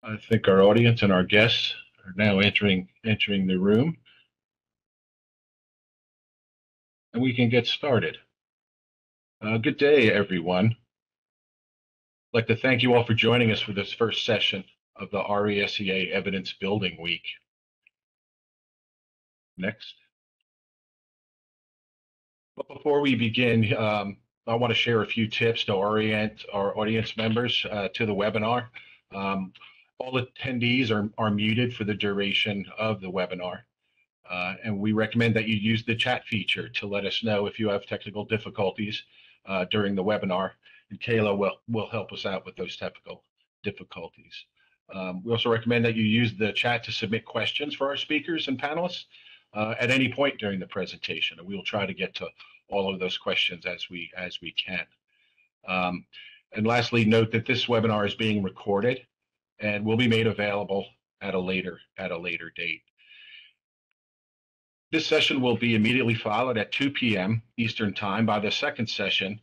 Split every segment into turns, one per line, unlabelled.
I think our audience and our guests are now entering the room, and we can get started. Good day, everyone. I'd like to thank you all for joining us for this first session of the RESEA Evidence Building Week. Next. But before we begin, I want to share a few tips to orient our audience members to the webinar. All attendees are muted for the duration of the webinar. And we recommend that you use the chat feature to let us know if you have technical difficulties during the webinar, and Kayla will help us out with those technical difficulties. We also recommend that you use the chat to submit questions for our speakers and panelists at any point during the presentation, and we will try to get to all of those questions as we can. And lastly, note that this webinar is being recorded and will be made available at a later date. This session will be immediately followed at 2 p.m. Eastern Time by the second session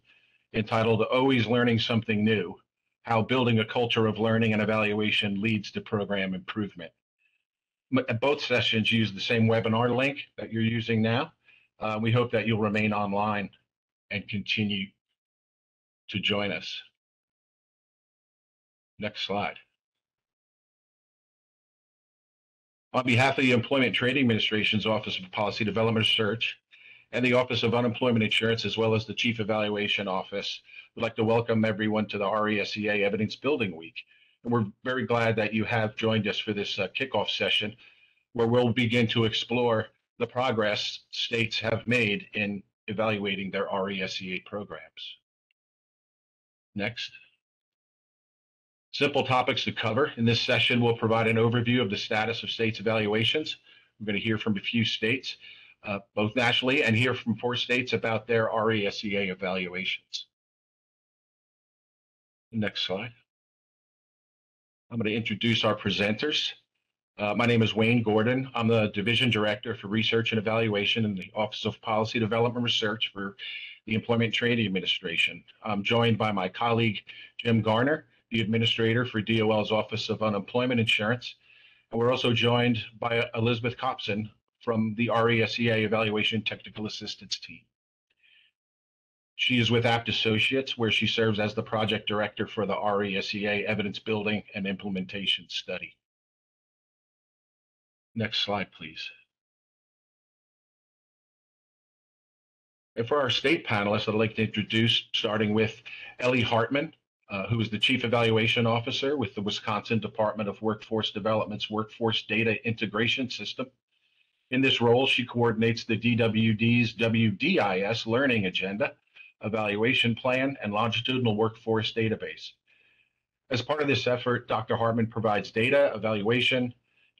entitled Always Learning Something New, How Building a Culture of Learning and Evaluation Leads to Program Improvement. Both sessions use the same webinar link that you're using now. We hope that you'll remain online and continue to join us. Next slide. On behalf of the Employment Training Administration's Office of Policy Development Research and the Office of Unemployment Insurance, as well as the Chief Evaluation Office, we'd like to welcome everyone to the RESEA Evidence Building Week. And we're very glad that you have joined us for this kickoff session, where we'll begin to explore the progress states have made in evaluating their RESEA programs. Next. Simple topics to cover. In this session, we'll provide an overview of the status of states' evaluations. We're going to hear from a few states, both nationally, and hear from 4 states about their RESEA evaluations. Next slide. I'm going to introduce our presenters. My name is Wayne Gordon. I'm the Division Director for Research and Evaluation in the Office of Policy Development Research for the Employment Training Administration. I'm joined by my colleague, Jim Garner, the Administrator for DOL's Office of Unemployment Insurance. And we're also joined by Elizabeth Copson from the RESEA Evaluation Technical Assistance Team. She is with Apt Associates, where she serves as the Project Director for the RESEA Evidence Building and Implementation Study. Next slide, please. And for our state panelists, I'd like to introduce, starting with Ellie Hartman, who is the Chief Evaluation Officer with the Wisconsin Department of Workforce Development's Workforce Data Integration System. In this role, she coordinates the DWD's WDIS Learning Agenda, Evaluation Plan, and Longitudinal Workforce Database. As part of this effort, Dr. Hartman provides data, evaluation,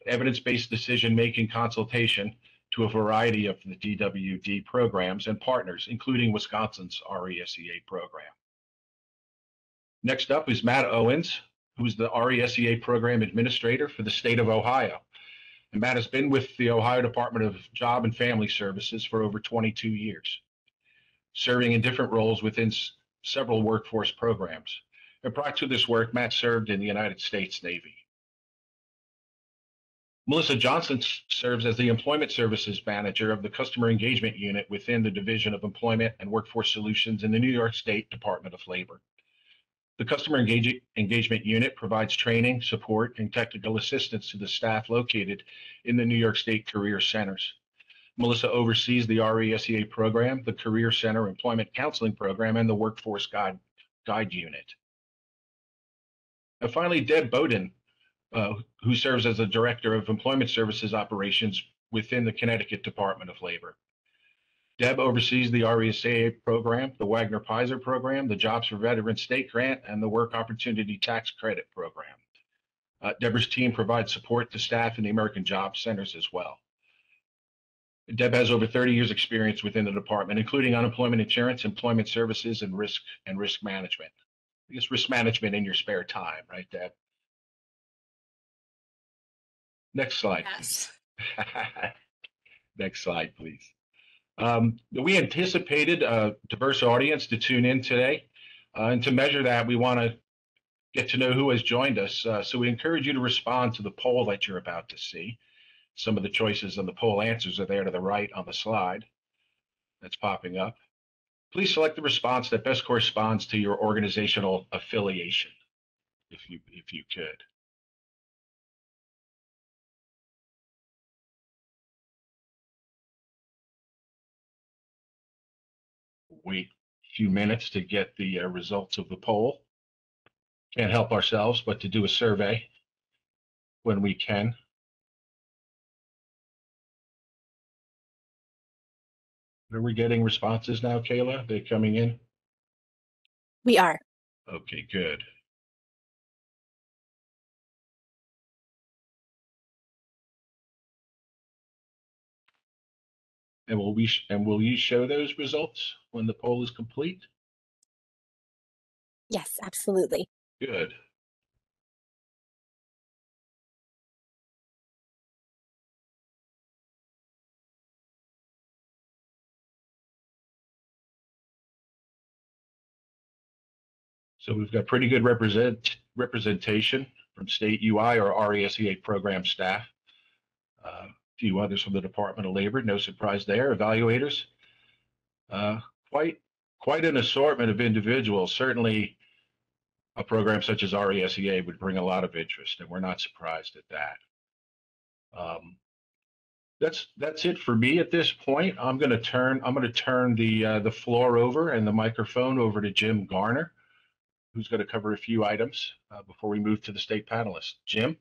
evidence-based decision-making consultation to a variety of the DWD programs and partners, including Wisconsin's RESEA program. Next up is Matt Owens, who's the RESEA Program Administrator for the state of Ohio. And Matt has been with the Ohio Department of Job and Family Services for over 22 years, serving in different roles within several workforce programs. And prior to this work, Matt served in the United States Navy. Melissa Johnson serves as the Employment Services Manager of the Customer Engagement Unit within the Division of Employment and Workforce Solutions in the New York State Department of Labor. The Customer Engagement Unit provides training, support, and technical assistance to the staff located in the New York State Career Centers. Melissa oversees the RESEA program, the Career Center Employment Counseling Program, and the Workforce Guide Unit. And finally, Deb Bowden, who serves as the Director of Employment Services Operations within the Connecticut Department of Labor. Deb oversees the RESEA program, the Wagner-Pizer program, the Jobs for Veterans State Grant, and the Work Opportunity Tax Credit program. Deborah's team provides support to staff in the American Job Centers as well. Deb has over 30 years experience within the department, including unemployment insurance, employment services, and risk management. I guess risk management in your spare time, right, Deb? Next slide.
Yes.
Next slide, please. We anticipated a diverse audience to tune in today, and to measure that, we want to get to know who has joined us. So we encourage you to respond to the poll that you're about to see. Some of the choices on the poll answers are there to the right on the slide that's popping up. Please select the response that best corresponds to your organizational affiliation, if you could. Wait a few minutes to get the results of the poll. Can't help ourselves but to do a survey when we can. Are we getting responses now, Kayla? They're coming in?
We are.
Okay, good. And will you show those results when the poll is complete?
Yes, absolutely.
Good. So we've got pretty good representation from state UI or RESEA program staff. A few others from the Department of Labor, no surprise there. Evaluators, uh, quite an assortment of individuals. Certainly, a program such as RESEA would bring a lot of interest, and we're not surprised at that. That's it for me at this point. I'm going to turn the floor over and the microphone over to Jim Garner, who's going to cover a few items before we move to the state panelists. Jim?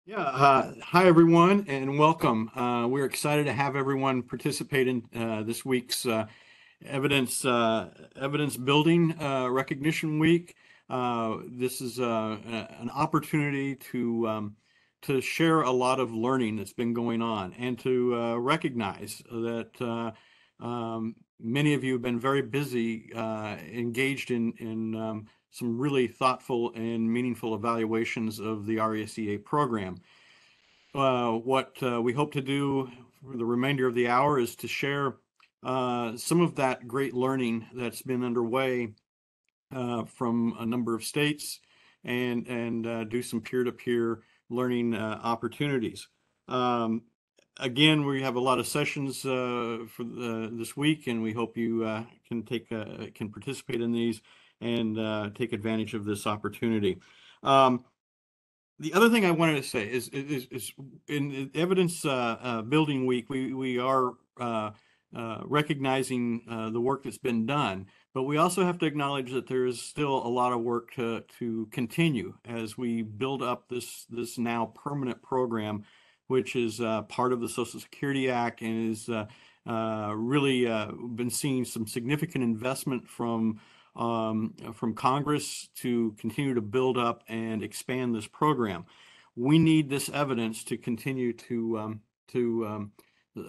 Yeah, hi everyone and welcome. We're excited to have everyone participate in this week's evidence building recognition week. This is an opportunity to share a lot of learning that's been going on and to recognize that many of you have been very busy, engaged in some really thoughtful and meaningful evaluations of the RESEA program. What we hope to do for the remainder of the hour is to share some of that great learning that's been underway from a number of states and do some peer-to-peer learning opportunities. Again, we have a lot of sessions for this week, and we hope you can participate in these and take advantage of this opportunity. The other thing I wanted to say is in evidence building week, we are recognizing the work that's been done, but we also have to acknowledge that there is still a lot of work to continue as we build up this now permanent program, which is part of the Social Security Act and is really been seeing some significant investment from Congress to continue to build up and expand this program. We need this evidence to continue to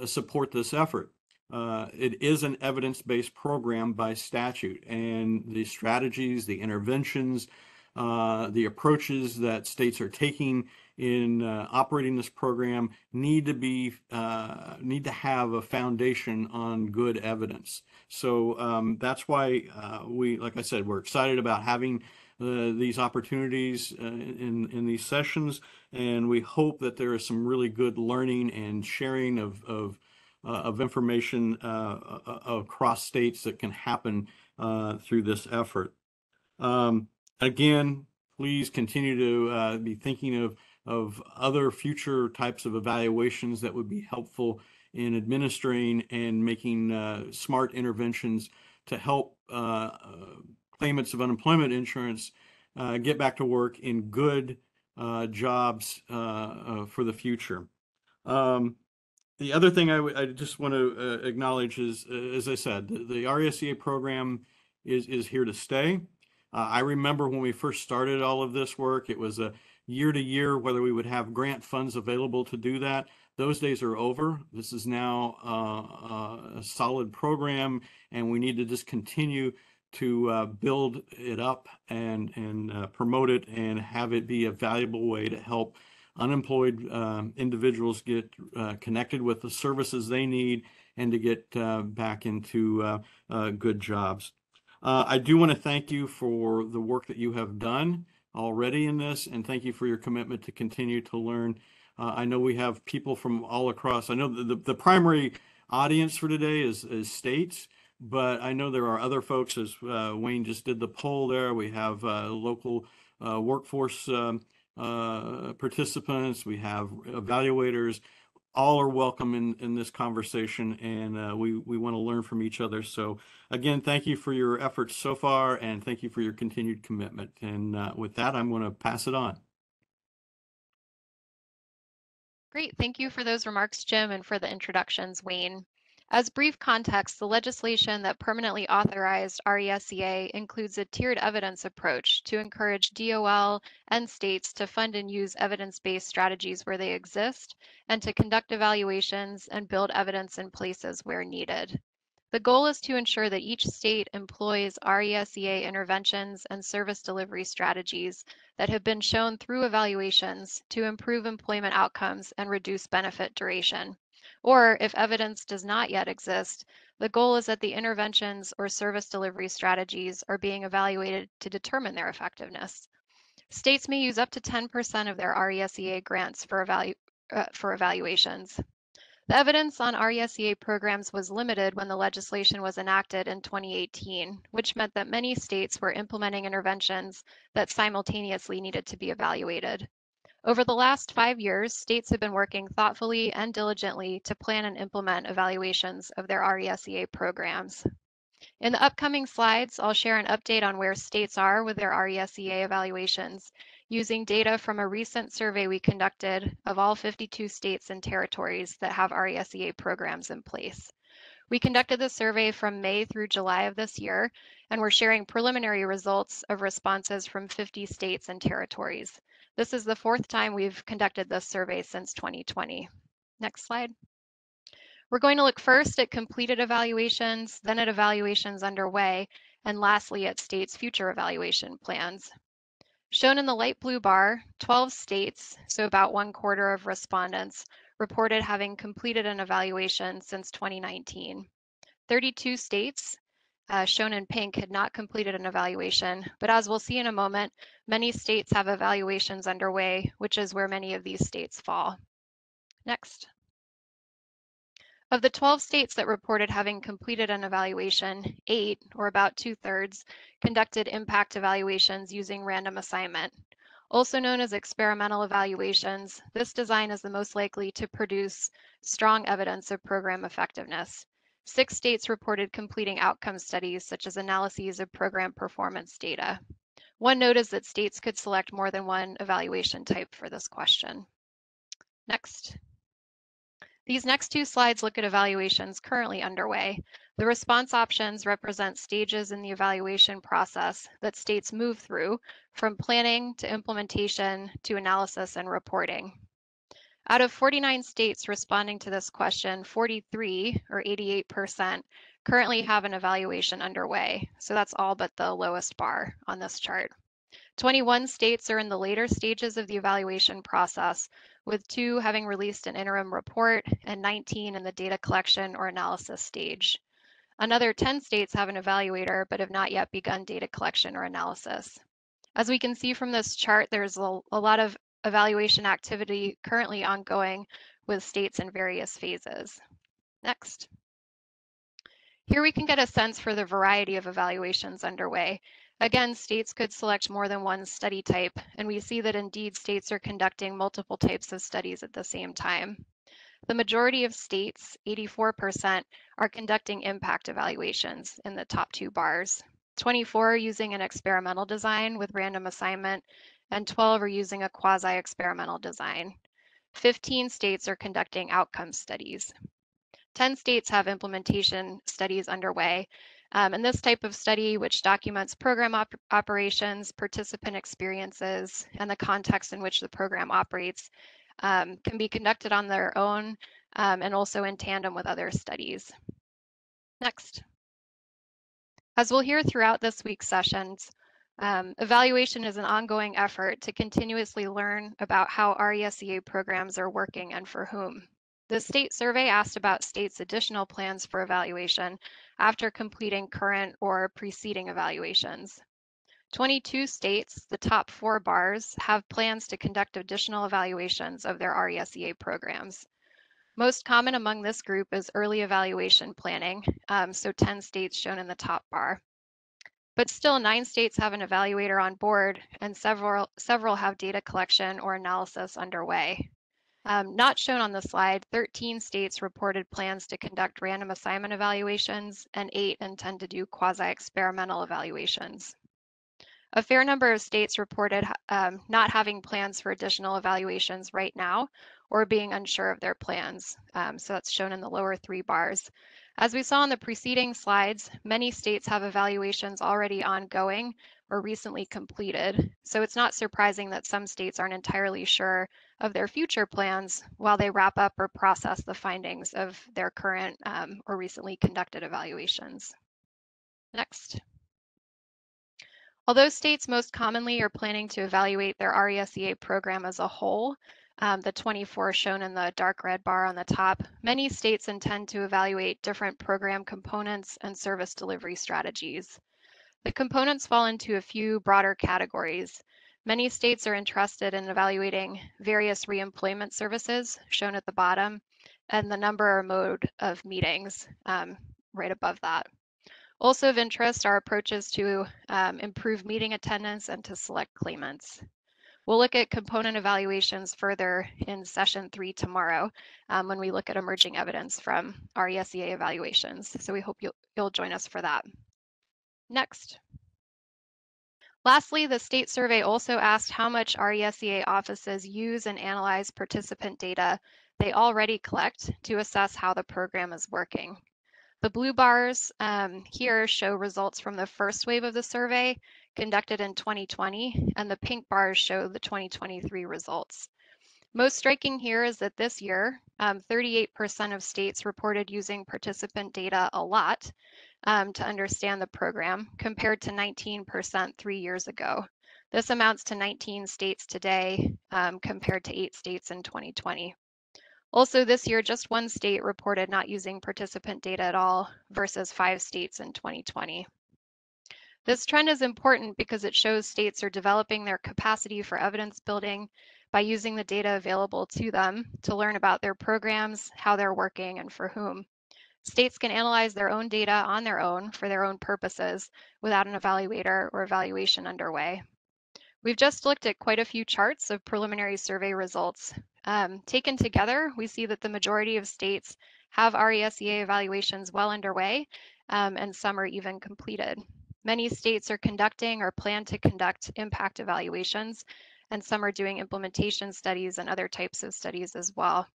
support this effort. It is an evidence-based program by statute, and the strategies, the interventions, the approaches that states are taking in operating this program need to have a foundation on good evidence. So that's why like I said, we're excited about having these opportunities in these sessions, and we hope that there is some really good learning and sharing of information across states that can happen through this effort. Again, please continue to be thinking of other future types of evaluations that would be helpful in administering and making smart interventions to help claimants of unemployment insurance get back to work in good jobs for the future. The other thing I just want to acknowledge is, as I said, the RESEA program is here to stay. I remember when we first started all of this work, it was a year to year whether we would have grant funds available to do that. Those days are over. This is now a solid program, and we need to just continue to build it up and promote it and have it be a valuable way to help unemployed individuals get connected with the services they need and to get back into good jobs. I do want to thank you for the work that you have done already in this, and thank you for your commitment to continue to learn. I know we have people from all across. I know the primary audience for today is states, but I know there are other folks, as Wayne just did the poll there. We have local workforce participants. We have evaluators. All are welcome in this conversation, and we want to learn from each other. So again, thank you for your efforts so far, and thank you for your continued commitment. And with that, I'm going to pass it on.
Great, thank you for those remarks, Jim, and for the introductions, Wayne. As brief context, the legislation that permanently authorized RESEA includes a tiered evidence approach to encourage DOL and states to fund and use evidence-based strategies where they exist, and to conduct evaluations and build evidence in places where needed. The goal is to ensure that each state employs RESEA interventions and service delivery strategies that have been shown through evaluations to improve employment outcomes and reduce benefit duration. Or if evidence does not yet exist, the goal is that the interventions or service delivery strategies are being evaluated to determine their effectiveness. States may use up to 10% of their RESEA grants for evaluations. The evidence on RESEA programs was limited when the legislation was enacted in 2018, which meant that many states were implementing interventions that simultaneously needed to be evaluated. Over the last 5 years, states have been working thoughtfully and diligently to plan and implement evaluations of their RESEA programs. In the upcoming slides, I'll share an update on where states are with their RESEA evaluations, using data from a recent survey we conducted of all 52 states and territories that have RESEA programs in place. We conducted the survey from May through July of this year, and we're sharing preliminary results of responses from 50 states and territories. This is the 4th time we've conducted this survey since 2020. Next slide. We're going to look first at completed evaluations, then at evaluations underway, and lastly at states' future evaluation plans. Shown in the light blue bar, 12 states, so about 1/4 of respondents, reported having completed an evaluation since 2019. 32 states, shown in pink, had not completed an evaluation, but as we'll see in a moment, many states have evaluations underway, which is where many of these states fall. Next. Of the 12 states that reported having completed an evaluation, 8, or about 2/3, conducted impact evaluations using random assignment. Also known as experimental evaluations, this design is the most likely to produce strong evidence of program effectiveness. 6 states reported completing outcome studies, such as analyses of program performance data. One note is that states could select more than one evaluation type for this question. Next. These next 2 slides look at evaluations currently underway. The response options represent stages in the evaluation process that states move through, from planning to implementation to analysis and reporting. Out of 49 states responding to this question, 43, or 88%, currently have an evaluation underway. So that's all but the lowest bar on this chart. 21 states are in the later stages of the evaluation process, with 2 having released an interim report and 19 in the data collection or analysis stage. Another 10 states have an evaluator but have not yet begun data collection or analysis. As we can see from this chart, there's a lot of evaluation activity currently ongoing with states in various phases. Next. Here we can get a sense for the variety of evaluations underway. Again, states could select more than one study type, and we see that indeed states are conducting multiple types of studies at the same time. The majority of states, 84%, are conducting impact evaluations in the top 2 bars. 24 are using an experimental design with random assignment, and 12 are using a quasi-experimental design. 15 states are conducting outcome studies. 10 states have implementation studies underway. And this type of study, which documents program operations, participant experiences, and the context in which the program operates, can be conducted on their own and also in tandem with other studies. Next. As we'll hear throughout this week's sessions, evaluation is an ongoing effort to continuously learn about how RESEA programs are working and for whom. The state survey asked about states' additional plans for evaluation, after completing current or preceding evaluations. 22 states, the top 4 bars, have plans to conduct additional evaluations of their RESEA programs. Most common among this group is early evaluation planning, so 10 states shown in the top bar. But still, 9 states have an evaluator on board, and several have data collection or analysis underway. Not shown on the slide, 13 states reported plans to conduct random assignment evaluations, and 8 intend to do quasi-experimental evaluations. A fair number of states reported not having plans for additional evaluations right now or being unsure of their plans. So that's shown in the lower 3 bars. As we saw in the preceding slides, many states have evaluations already ongoing or recently completed. So it's not surprising that some states aren't entirely sure of their future plans while they wrap up or process the findings of their current or recently conducted evaluations. Next. Although states most commonly are planning to evaluate their RESEA program as a whole, the 24 shown in the dark red bar on the top, many states intend to evaluate different program components and service delivery strategies. The components fall into a few broader categories. Many states are interested in evaluating various reemployment services, shown at the bottom, and the number or mode of meetings, right above that. Also of interest are approaches to improve meeting attendance and to select claimants. We'll look at component evaluations further in session 3 tomorrow when we look at emerging evidence from RESEA evaluations. So we hope you'll join us for that. Next. Lastly, the state survey also asked how much RESEA offices use and analyze participant data they already collect to assess how the program is working. The blue bars here show results from the first wave of the survey conducted in 2020, and the pink bars show the 2023 results. Most striking here is that this year, 38% of states reported using participant data a lot to understand the program, compared to 19% 3 years ago. This amounts to 19 states today, compared to 8 states in 2020. Also this year, just 1 state reported not using participant data at all versus 5 states in 2020. This trend is important because it shows states are developing their capacity for evidence building by using the data available to them to learn about their programs, how they're working, and for whom. States can analyze their own data on their own for their own purposes without an evaluator or evaluation underway. We've just looked at quite a few charts of preliminary survey results. Taken together, we see that the majority of states have RESEA evaluations well underway, and some are even completed. Many states are conducting or plan to conduct impact evaluations, and some are doing implementation studies and other types of studies as well.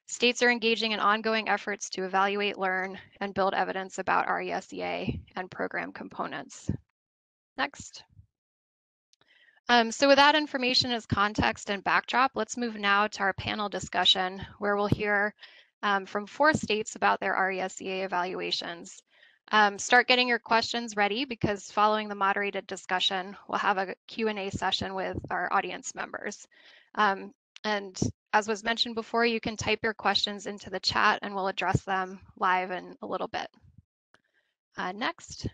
States are engaging in ongoing efforts to evaluate, learn, and build evidence about RESEA and program components. Next. So with that information as context and backdrop, let's move now to our panel discussion, where we'll hear from 4 states about their RESEA evaluations. Start getting your questions ready, because following the moderated discussion, we'll have a Q&A session with our audience members. And as was mentioned before, you can type your questions into the chat and we'll address them live in a little bit. Next.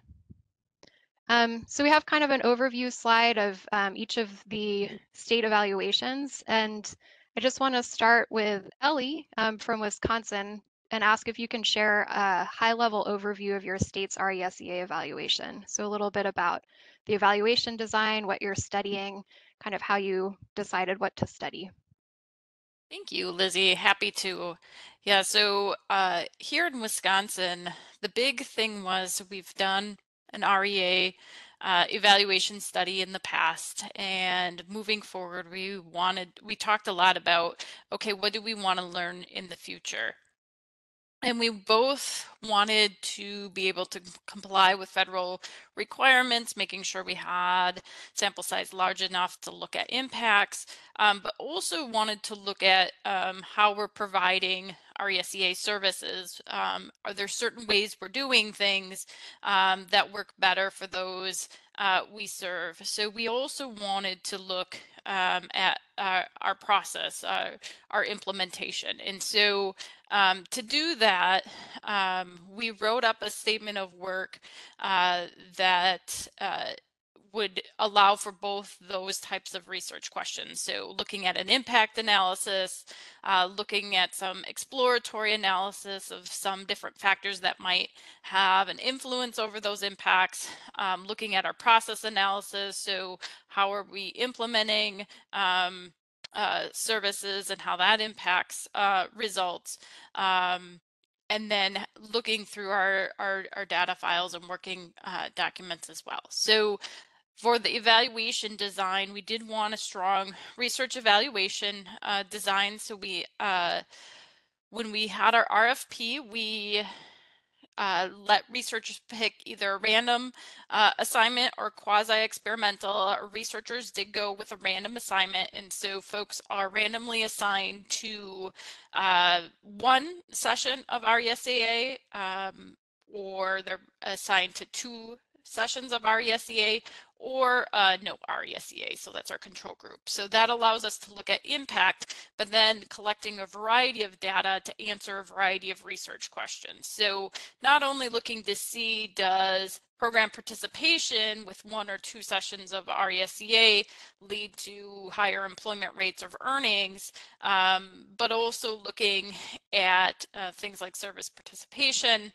So we have kind of an overview slide of each of the state evaluations, and I just want to start with Ellie from Wisconsin and ask if you can share a high-level overview of your state's RESEA evaluation. So a little bit about the evaluation design, what you're studying, kind of how you decided what to study.
Thank you, Lizzie. Happy to. Yeah, so here in Wisconsin, the big thing was we've done an REA evaluation study in the past, and moving forward, we talked a lot about, okay, what do we want to learn in the future? And we both wanted to be able to comply with federal requirements, making sure we had sample size large enough to look at impacts, but also wanted to look at how we're providing RESEA services. Are there certain ways we're doing things that work better for those we serve? So we also wanted to look at our process, our implementation. And so to do that, we wrote up a statement of work that would allow for both those types of research questions. So looking at an impact analysis, looking at some exploratory analysis of some different factors that might have an influence over those impacts, looking at our process analysis. So how are we implementing services and how that impacts results. And then looking through our data files and working documents as well. So for the evaluation design, we did want a strong research evaluation design. So we, when we had our RFP, we let researchers pick either a random assignment or quasi-experimental. Researchers did go with a random assignment, and so folks are randomly assigned to one session of RESAA, or they're assigned to 2 sessions of RESEA or no RESEA, so that's our control group. So that allows us to look at impact, but then collecting a variety of data to answer a variety of research questions. So not only looking to see, does program participation with 1 or 2 sessions of RESEA lead to higher employment rates of earnings, but also looking at things like service participation.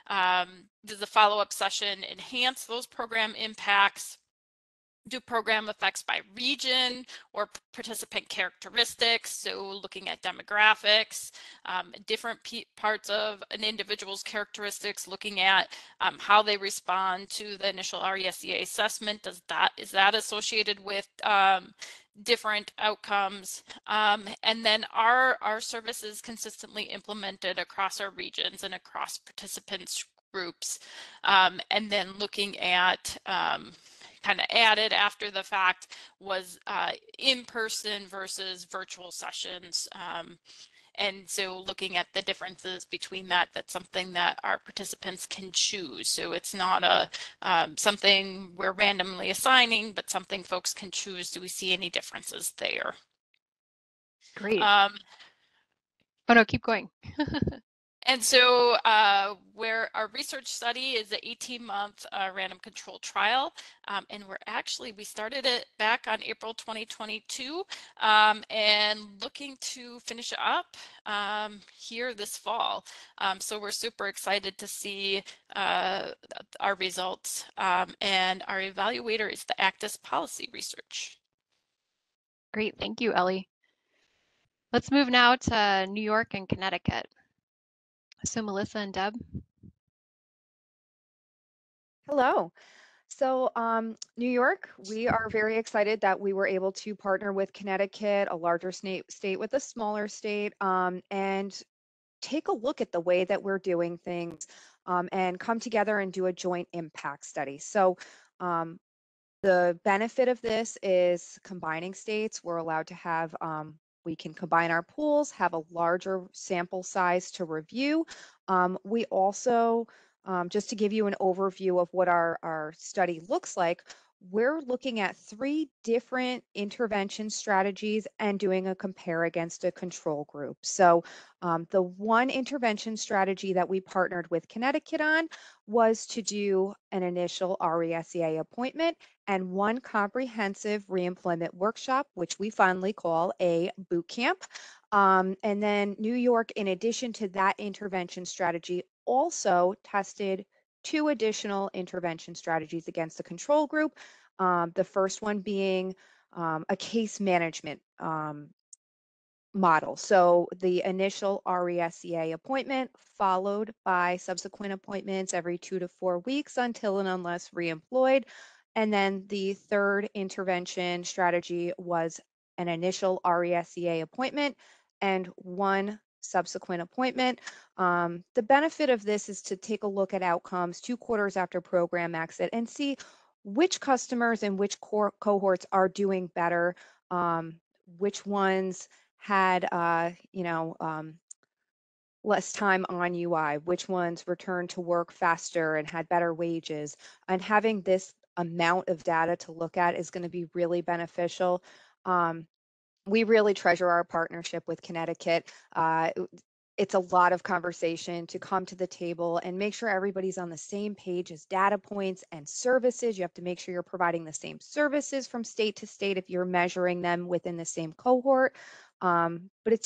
Does the follow-up session enhance those program impacts? Do program effects by region or participant characteristics, so looking at demographics, different parts of an individual's characteristics, looking at how they respond to the initial RESEA assessment. Is that associated with different outcomes? And then are services consistently implemented across our regions and across participants groups? And then looking at kind of added after the fact was in-person versus virtual sessions. And so looking at the differences between that, that's something that our participants can choose. So it's not a something we're randomly assigning, but something folks can choose. Do we see any differences there?
Great. Oh no, keep going.
And so where our research study is an 18-month random control trial, and we started it back on April 2022, and looking to finish it up here this fall. So we're super excited to see our results, and our evaluator is the Actus Policy Research.
Great, thank you, Ellie. Let's move now to New York and Connecticut. So Melissa and Deb.
Hello. So New York, we are very excited that we were able to partner with Connecticut, a larger state with a smaller state, and take a look at the way that we're doing things, and come together and do a joint impact study. So the benefit of this is combining states. We're allowed to have, we can combine our pools, have a larger sample size to review. We also, just to give you an overview of what our study looks like, we're looking at 3 different intervention strategies and doing a compare against a control group. So the one intervention strategy that we partnered with Connecticut on was to do an initial RESEA appointment and 1 comprehensive reemployment workshop, which we fondly call a boot camp. And then New York, in addition to that intervention strategy, also tested 2 additional intervention strategies against the control group. The first one being a case management model. So the initial RESEA appointment followed by subsequent appointments every 2 to 4 weeks until and unless reemployed. And then the third intervention strategy was an initial RESEA appointment and 1 subsequent appointment. The benefit of this is to take a look at outcomes 2 quarters after program exit and see which customers and which cohorts are doing better, which ones had less time on UI, which ones returned to work faster and had better wages. And having this amount of data to look at is going to be really beneficial. We really treasure our partnership with Connecticut. It's a lot of conversation to come to the table and make sure everybody's on the same page as data points and services. You have to make sure you're providing the same services from state to state if you're measuring them within the same cohort. But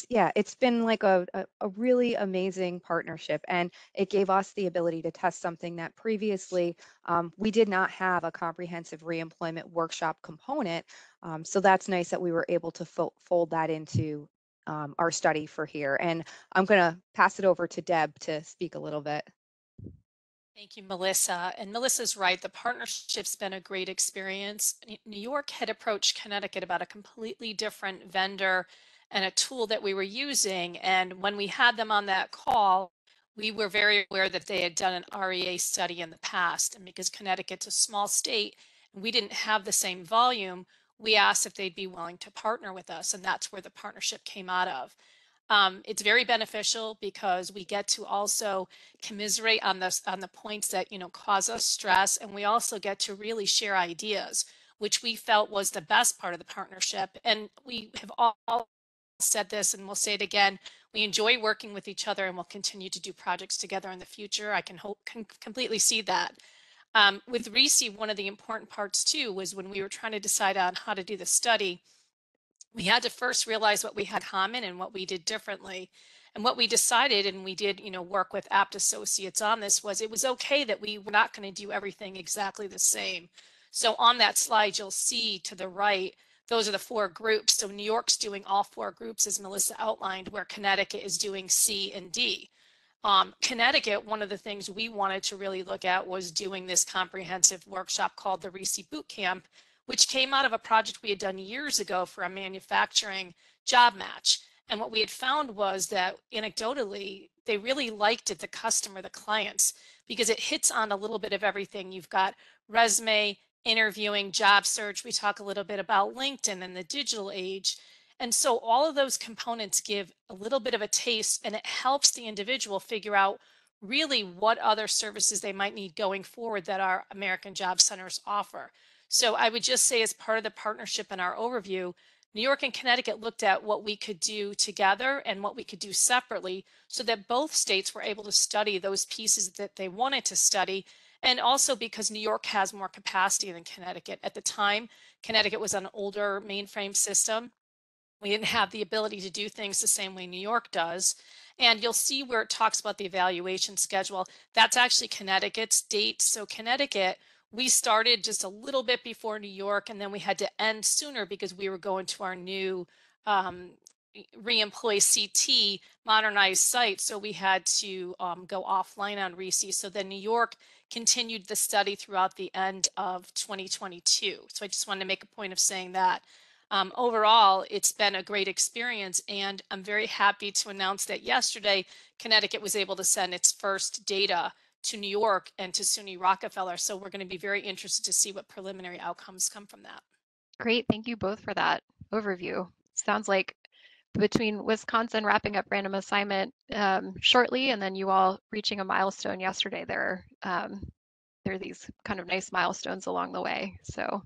it's been like a really amazing partnership, and it gave us the ability to test something that previously we did not have a comprehensive reemployment workshop component. So that's nice that we were able to fold that into our study for here. And I'm going to pass it over to Deb to speak a little bit.
Thank you, Melissa. And Melissa's right. The partnership's been a great experience. New York had approached Connecticut about a completely different vendor and a tool that we were using. And when we had them on that call, we were very aware that they had done an REA study in the past. And because Connecticut's a small state, and we didn't have the same volume, we asked if they'd be willing to partner with us. And that's where the partnership came out of. It's very beneficial because we get to also commiserate on the points that cause us stress, and we also get to really share ideas, which we felt was the best part of the partnership. And we have all said this, and we'll say it again: we enjoy working with each other, and we'll continue to do projects together in the future. I can completely see that. With RECE, one of the important parts too was when we were trying to decide on how to do the study, we had to first realize what we had common and what we did differently. And what we decided, and we did, work with Apt Associates on this, was it was okay that we were not going to do everything exactly the same. So on that slide, you'll see to the right, those are the 4 groups. So New York's doing all 4 groups, as Melissa outlined, where Connecticut is doing C and D. Connecticut, one of the things we wanted to really look at was doing this comprehensive workshop called the RECE Boot Camp, which came out of a project we had done years ago for a manufacturing job match. And what we had found was that anecdotally, they really liked it, the customer, the clients, because it hits on a little bit of everything. You've got resume, interviewing, job search. We talk a little bit about LinkedIn and the digital age. And so all of those components give a little bit of a taste, and it helps the individual figure out really what other services they might need going forward that our American Job Centers offer. So I would just say, as part of the partnership and our overview, New York and Connecticut looked at what we could do together and what we could do separately, so that both states were able to study those pieces that they wanted to study. And also because New York has more capacity than Connecticut. At the time, Connecticut was on an older mainframe system. We didn't have the ability to do things the same way New York does. And you'll see where it talks about the evaluation schedule. That's actually Connecticut's date. So Connecticut, we started just a little bit before New York, and then we had to end sooner because we were going to our new reemploy CT modernized site. So we had to go offline on RECE. So then New York continued the study throughout the end of 2022. So I just wanted to make a point of saying that. Overall, it's been a great experience, and I'm very happy to announce that yesterday, Connecticut was able to send its first data to New York and to SUNY Rockefeller. So we're going to be very interested to see what preliminary outcomes come from that.
Great. Thank you both for that overview. Sounds like between Wisconsin wrapping up random assignment shortly, and then you all reaching a milestone yesterday, there are these kind of nice milestones along the way. So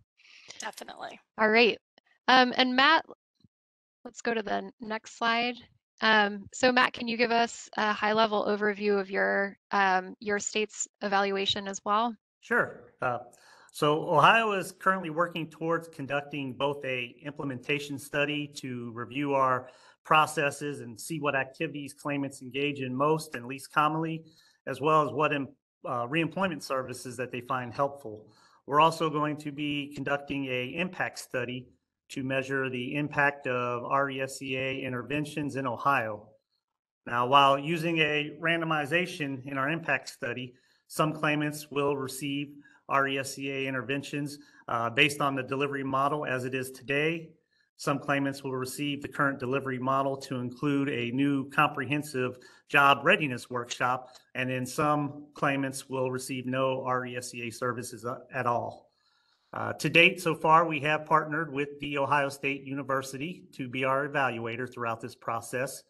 Definitely.
All right. And Matt, let's go to the next slide. So Matt, can you give us a high-level overview of your state's evaluation as well?
Sure. So Ohio is currently working towards conducting both a implementation study to review our processes and see what activities claimants engage in most and least commonly, as well as what reemployment services that they find helpful. We're also going to be conducting an impact study to measure the impact of RESEA interventions in Ohio. Now, while using a randomization in our impact study, some claimants will receive RESEA interventions based on the delivery model as it is today. Some claimants will receive the current delivery model to include a new comprehensive job readiness workshop, and then some claimants will receive no RESEA services at all. To date, so far, we have partnered with The Ohio State University to be our evaluator throughout this process.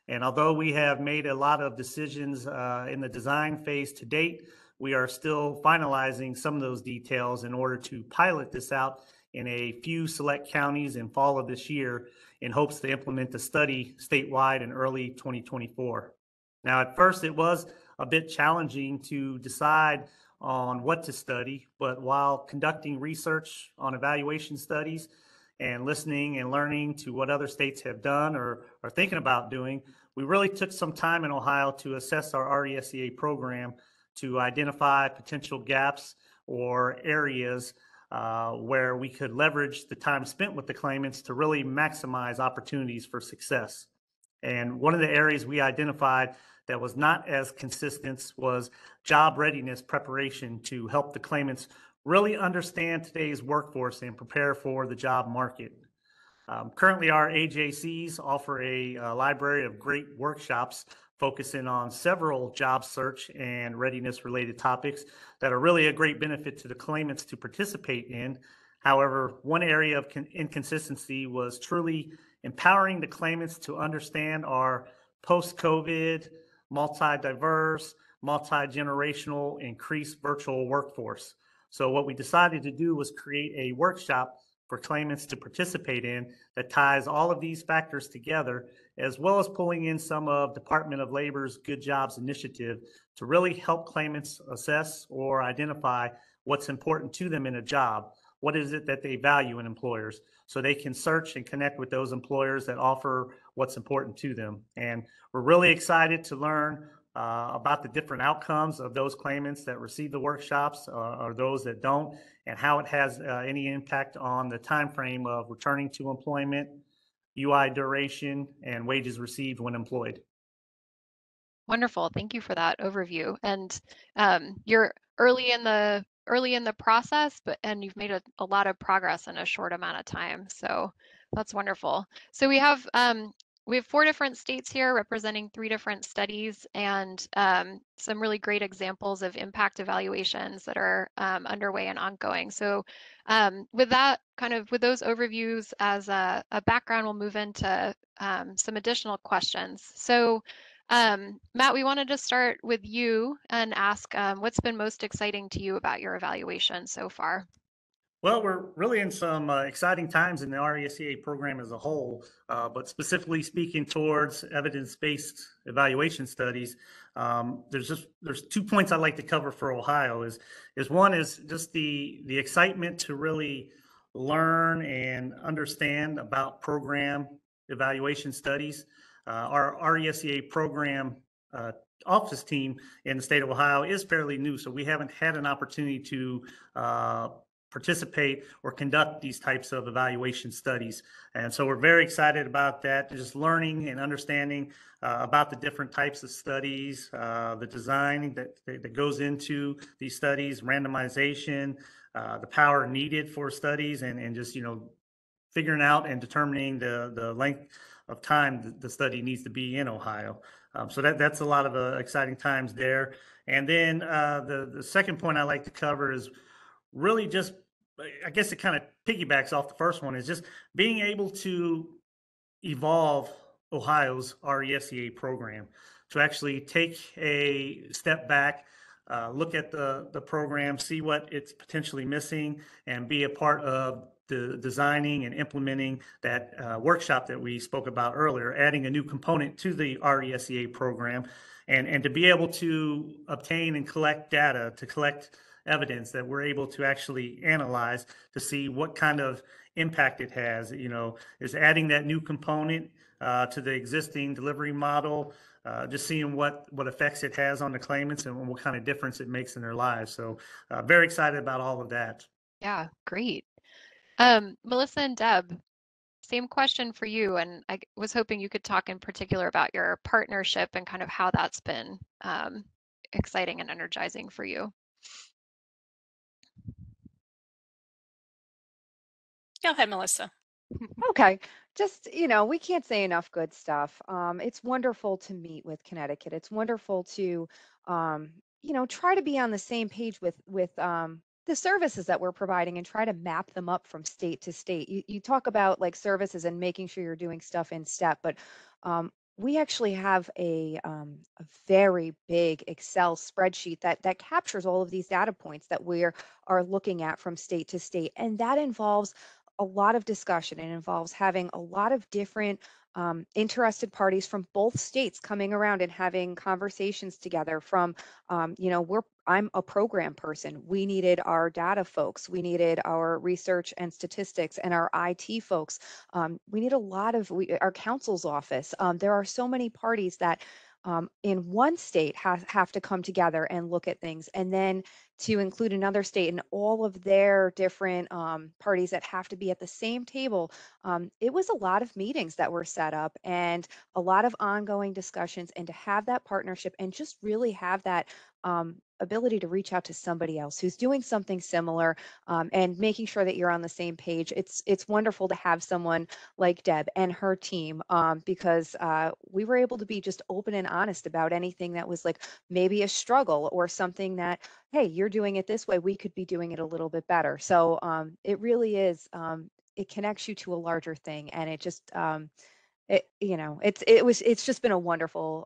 And although we have made a lot of decisions in the design phase to date, we are still finalizing some of those details in order to pilot this out in a few select counties in fall of this year in hopes to implement the study statewide in early 2024. Now, at first, it was a bit challenging to decide on what to study, but while conducting research on evaluation studies and listening and learning to what other states have done or are thinking about doing, we really took some time in Ohio to assess our RESEA program to identify potential gaps or areas where we could leverage the time spent with the claimants to really maximize opportunities for success. And one of the areas we identified that was not as consistent was job readiness preparation to help the claimants really understand today's workforce and prepare for the job market. Currently, our AJCs offer a library of great workshops focusing on several job search and readiness related topics that are really a great benefit to the claimants to participate in. However, one area of inconsistency was truly empowering the claimants to understand our post-COVID, multi-diverse, multi-generational, increased virtual workforce. So what we decided to do was create a workshop for claimants to participate in that ties all of these factors together, as well as pulling in some of Department of Labor's Good Jobs Initiative to really help claimants assess or identify what's important to them in a job. What is it that they value in employers, so they can search and connect with those employers that offer what's important to them. And we're really excited to learn about the different outcomes of those claimants that receive the workshops or those that don't, and how it has any impact on the time frame of returning to employment, UI duration, and wages received when employed.
Wonderful. Thank you for that overview. And you're early in the process, and you've made a lot of progress in a short amount of time. So that's wonderful. So we have 4 different states here representing 3 different studies, and some really great examples of impact evaluations that are underway and ongoing. So with that, with those overviews as a background, we'll move into some additional questions. So Matt, we wanted to start with you and ask what's been most exciting to you about your evaluation so far?
Well, we're really in some exciting times in the RESEA program as a whole, but specifically speaking towards evidence-based evaluation studies, there's 2 points I'd like to cover for Ohio. One is just the excitement to really learn and understand about program evaluation studies. Our RESEA program office team in the state of Ohio is fairly new, so we haven't had an opportunity to participate or conduct these types of evaluation studies. And so we're very excited about that, just learning and understanding about the different types of studies, the design that goes into these studies, randomization, the power needed for studies, and just, figuring out and determining the length of time the study needs to be in Ohio. So that's a lot of exciting times there. And then the second point I like to cover is really just, I guess it kind of piggybacks off the first one, is just being able to evolve Ohio's RESEA program to actually take a step back, look at the program, see what it's potentially missing, and be a part of the designing and implementing that workshop that we spoke about earlier, adding a new component to the RESEA program, and to be able to obtain and collect data, to collect evidence that we're able to actually analyze to see what kind of impact it has. Is adding that new component to the existing delivery model, just seeing what effects it has on the claimants and what kind of difference it makes in their lives. So very excited about all of that.
Yeah, great. Melissa and Deb, same question for you, and I was hoping you could talk in particular about your partnership and kind of how that's been exciting and energizing for you.
Go ahead, Melissa.
Okay. Just, we can't say enough good stuff. It's wonderful to meet with Connecticut. It's wonderful to, try to be on the same page with the services that we're providing and try to map them up from state to state. You talk about like services and making sure you're doing stuff in step, but we actually have a very big Excel spreadsheet that captures all of these data points that are looking at from state to state, and that involves a lot of discussion. It involves having a lot of different interested parties from both states coming around and having conversations together. I'm a program person. We needed our data folks, we needed our research and statistics, and our IT folks. We need a lot of our counsel's office. There are so many parties that in one state have to come together and look at things, and then to include another state and all of their different parties that have to be at the same table. It was a lot of meetings that were set up and a lot of ongoing discussions, and to have that partnership and just really have that ability to reach out to somebody else who's doing something similar, and making sure that you're on the same page. It's wonderful to have someone like Deb and her team, because we were able to be just open and honest about anything that was like maybe a struggle or something that, hey, you're doing it this way, we could be doing it a little bit better. So it really is. It connects you to a larger thing, and it just it's just been a wonderful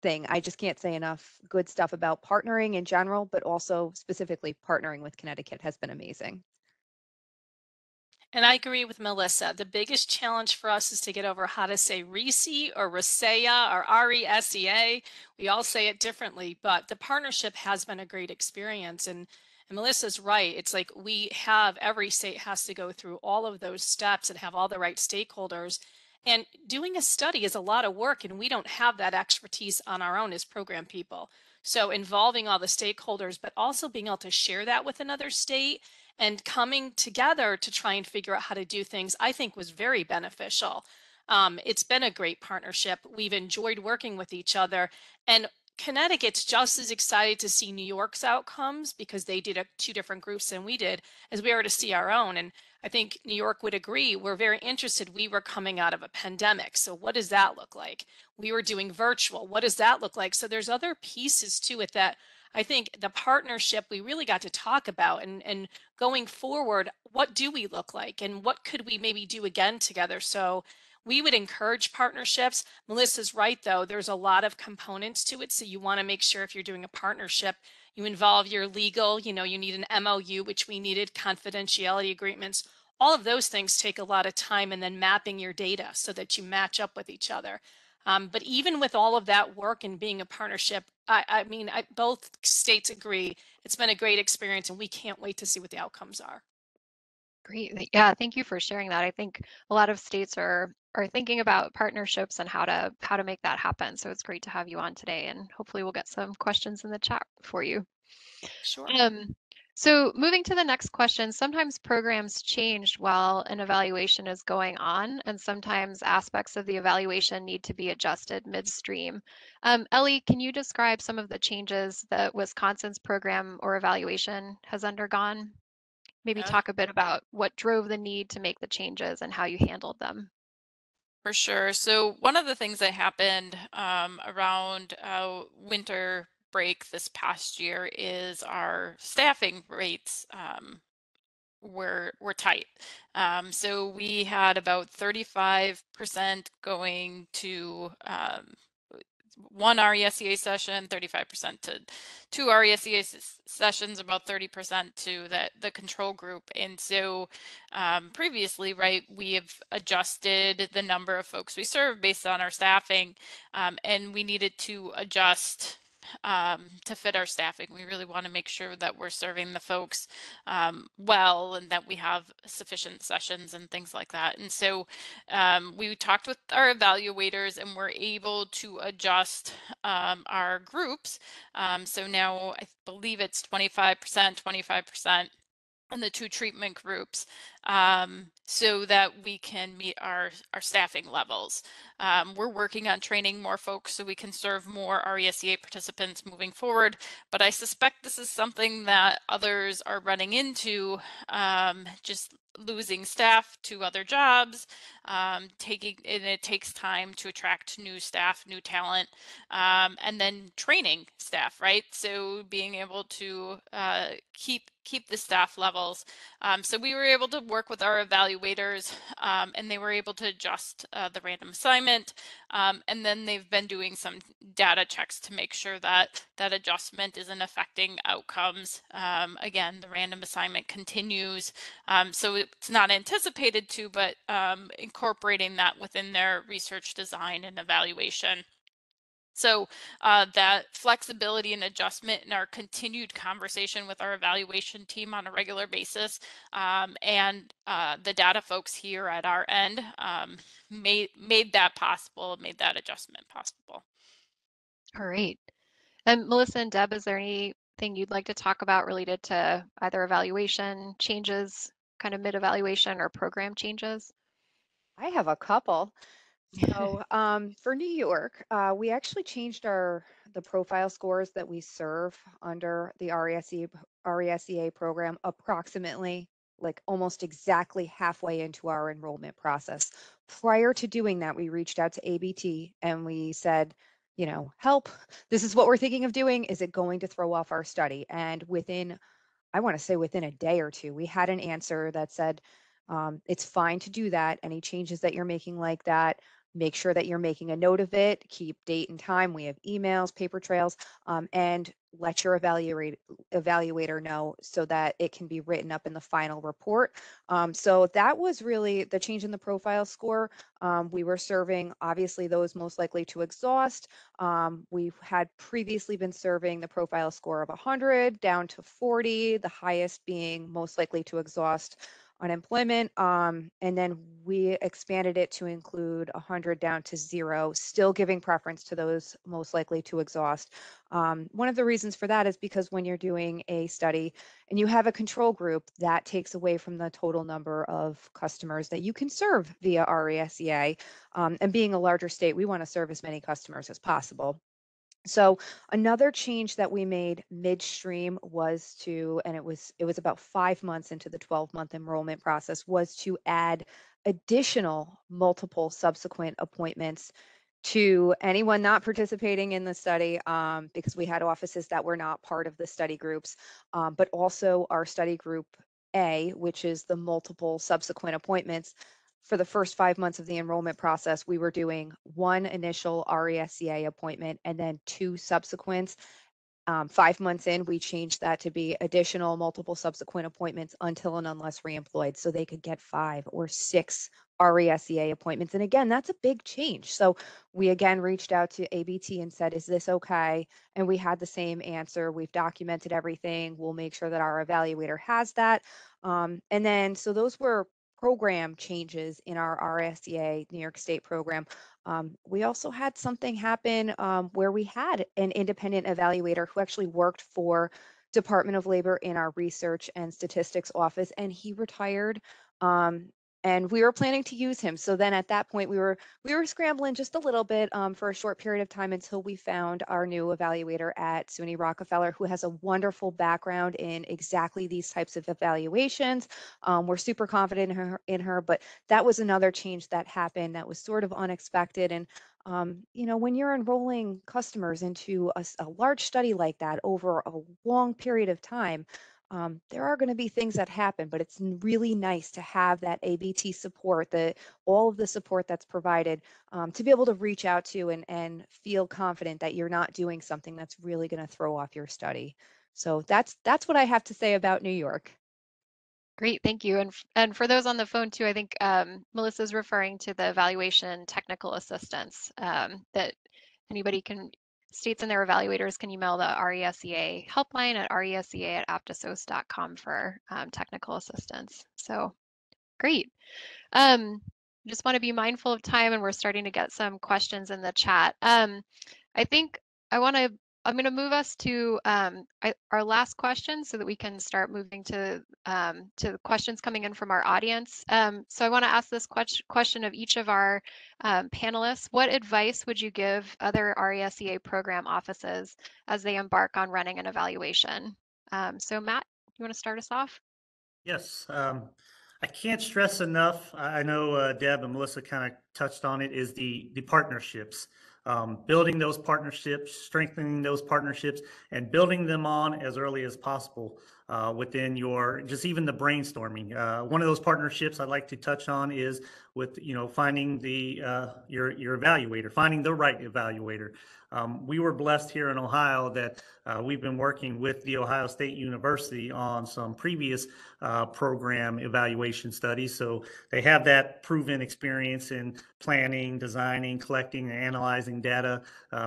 thing. I just can't say enough good stuff about partnering in general, but also specifically partnering with Connecticut has been amazing.
And I agree with Melissa. The biggest challenge for us is to get over how to say RISI or RISEA or RESEA. We all say it differently, but the partnership has been a great experience. And Melissa's right. It's like every state has to go through all of those steps and have all the right stakeholders. And doing a study is a lot of work, and we don't have that expertise on our own as program people. So involving all the stakeholders, but also being able to share that with another state and coming together to try and figure out how to do things, I think was very beneficial. It's been a great partnership. We've enjoyed working with each other, and Connecticut's just as excited to see New York's outcomes because they did two different groups than we did, as we are to see our own. And I think New York would agree. We're very interested. We were coming out of a pandemic. So what does that look like? We were doing virtual. What does that look like? So there's other pieces to it that I think the partnership we really got to talk about, and going forward, what do we look like and what could we maybe do again together? So we would encourage partnerships. Melissa's right, though. There's a lot of components to it. So you want to make sure if you're doing a partnership, you involve your legal, you need an MOU, which we needed, confidentiality agreements. All of those things take a lot of time, and then mapping your data so that you match up with each other. But even with all of that work and being a partnership, I mean, both states agree it's been a great experience, and we can't wait to see what the outcomes are.
Great. Yeah, thank you for sharing that. I think a lot of states are thinking about partnerships and how to make that happen. So it's great to have you on today, and hopefully we'll get some questions in the chat for you.
Sure.
So moving to the next question, sometimes programs change while an evaluation is going on, and sometimes aspects of the evaluation need to be adjusted midstream. Ellie, can you describe some of the changes that Wisconsin's program or evaluation has undergone? Maybe
Yeah,
talk a bit about what drove the need to make the changes and how you handled them.
for sure. So one of the things that happened around winter break this past year is our staffing rates were tight. So we had about 35% going to one RESEA session, 35% to two RESEA sessions, about 30% to the control group. And so previously, right, we have adjusted the number of folks we serve based on our staffing, and we needed to adjust to fit our staffing. We really want to make sure that we're serving the folks well, and that we have sufficient sessions and things like that. And so we talked with our evaluators, and we're able to adjust our groups. So now I believe it's 25%, in the two treatment groups, so that we can meet our staffing levels. We're working on training more folks so we can serve more RESEA participants moving forward, but I suspect this is something that others are running into, just losing staff to other jobs, and it takes time to attract new staff, new talent, and then training staff, right? So being able to keep the staff levels. So we were able to work with our evaluators, and they were able to adjust the random assignment, and then they've been doing some data checks to make sure that that adjustment isn't affecting outcomes. Again, the random assignment continues. So it's not anticipated to, but incorporating that within their research design and evaluation. So that flexibility and adjustment in our continued conversation with our evaluation team on a regular basis, and the data folks here at our end, made that possible, made that adjustment possible.
All right. And Melissa and Deb, is there anything you'd like to talk about related to either evaluation changes, kind of mid-evaluation, or program changes?
I have a couple. So for New York, we actually changed the profile scores that we serve under the RESEA program approximately like almost exactly halfway into our enrollment process. Prior to doing that, we reached out to ABT and we said, you know, help, this is what we're thinking of doing. Is it going to throw off our study? And I want to say within a day or two, we had an answer that said, it's fine to do that. Any changes that you're making like that, make sure that you're making a note of it, keep date and time. We have emails, paper trails, and let your evaluator know so that it can be written up in the final report. So that was really the change in the profile score. We were serving obviously those most likely to exhaust. We had previously been serving the profile score of 100 down to 40, the highest being most likely to exhaust unemployment. And then we expanded it to include 100 down to 0, still giving preference to those most likely to exhaust. One of the reasons for that is because when you're doing a study and you have a control group, that takes away from the total number of customers that you can serve via RESEA. And being a larger state, we want to serve as many customers as possible. So another change that we made midstream was and it was about 5 months into the 12-month enrollment process, was to add additional multiple subsequent appointments to anyone not participating in the study, because we had offices that were not part of the study groups, but also our study group A, which is the multiple subsequent appointments. For the first 5 months of the enrollment process, we were doing one initial RESEA appointment and then 2 subsequents. 5 months in, we changed that to be additional multiple subsequent appointments until and unless reemployed, so they could get 5 or 6 RESEA appointments. And again, that's a big change. So we again reached out to ABT and said, is this okay? And we had the same answer. We've documented everything. We'll make sure that our evaluator has that. And then, so those were program changes in our RESEA New York State program. We also had something happen where we had an independent evaluator who actually worked for Department of Labor in our research and statistics office, and he retired. And we were planning to use him. So then at that point, we were scrambling just a little bit for a short period of time until we found our new evaluator at SUNY Rockefeller, who has a wonderful background in exactly these types of evaluations. We're super confident in her, but that was another change that happened that was sort of unexpected. And you know, when you're enrolling customers into a large study like that over a long period of time, there are going to be things that happen, but it's really nice to have that ABT support, all of the support that's provided, to be able to reach out to and feel confident that you're not doing something that's really going to throw off your study. So that's what I have to say about New York.
Great, thank you. And for those on the phone too, I think Melissa's referring to the evaluation technical assistance that anybody states in their evaluators can email the RESEA helpline at resea@aptosos.com for technical assistance. So great. Just want to be mindful of time, and we're starting to get some questions in the chat. I think I'm going to move us to our last question so that we can start moving to the questions coming in from our audience. So I want to ask this question of each of our panelists. What advice would you give other RESEA program offices as they embark on running an evaluation? So Matt, you want to start us off?
Yes. I can't stress enough. I know Deb and Melissa kind of touched on it. Is the partnerships, building those partnerships, strengthening those partnerships, and building them on as early as possible within your just even the brainstorming. One of those partnerships I'd like to touch on is with finding the your evaluator, finding the right evaluator. We were blessed here in Ohio that we've been working with The Ohio State University on some previous program evaluation studies. So they have that proven experience in planning, designing, collecting, and analyzing data.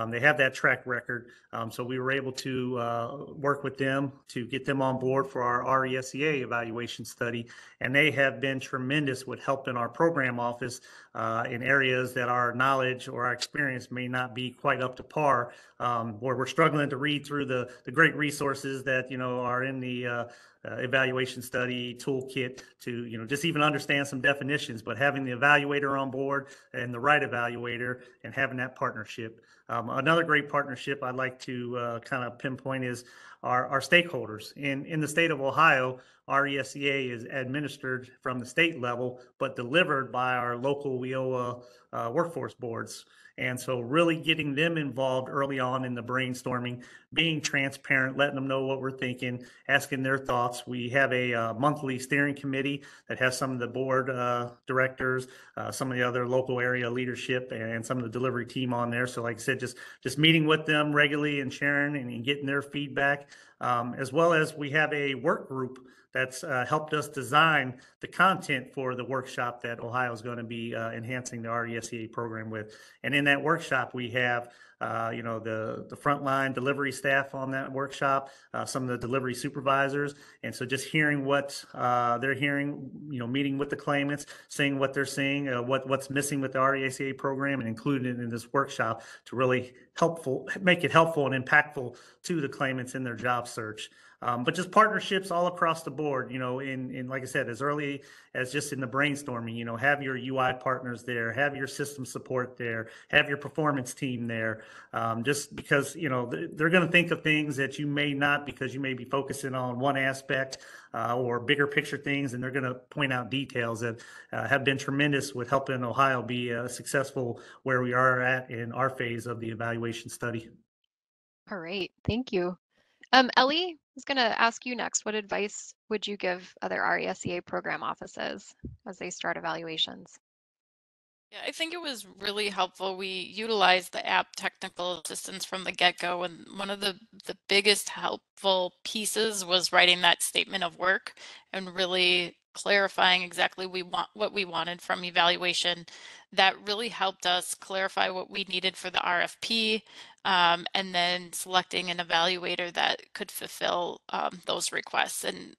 They have that track record. So we were able to work with them to get them on board for our RESEA evaluation study. And they have been tremendous with helping our program office in areas that our knowledge or our experience may not be quite up to par, where we're struggling to read through the great resources that are in the evaluation study toolkit to just even understand some definitions. But having the evaluator on board and the right evaluator and having that partnership. Another great partnership I'd like to kind of pinpoint is our stakeholders. In the state of Ohio, RESEA is administered from the state level, but delivered by our local WIOA workforce boards. And so really getting them involved early on in the brainstorming, being transparent, letting them know what we're thinking, asking their thoughts. We have a monthly steering committee that has some of the board directors, some of the other local area leadership, and some of the delivery team on there. So like I said, just meeting with them regularly and sharing and getting their feedback, as well as we have a work group that's helped us design the content for the workshop that Ohio is going to be enhancing the RESEA program with. And in that workshop, we have the frontline delivery staff on that workshop, some of the delivery supervisors. And so just hearing what they're hearing, meeting with the claimants, seeing what they're seeing, what's missing with the RESEA program, and including it in this workshop to really make it helpful and impactful to the claimants in their job search. But just partnerships all across the board, in like I said, as early as just in the brainstorming, have your UI partners there, have your system support there, have your performance team there, just because, they're going to think of things that you may not, because you may be focusing on one aspect or bigger picture things, and they're going to point out details that have been tremendous with helping Ohio be successful where we are at in our phase of the evaluation study.
All right, thank you. Ellie, I was going to ask you next. What advice would you give other RESEA program offices as they start evaluations?
Yeah, I think it was really helpful. We utilized the app technical assistance from the get-go, and one of the biggest helpful pieces was writing that statement of work and really clarifying exactly what we wanted from evaluation. That really helped us clarify what we needed for the RFP, and then selecting an evaluator that could fulfill those requests. And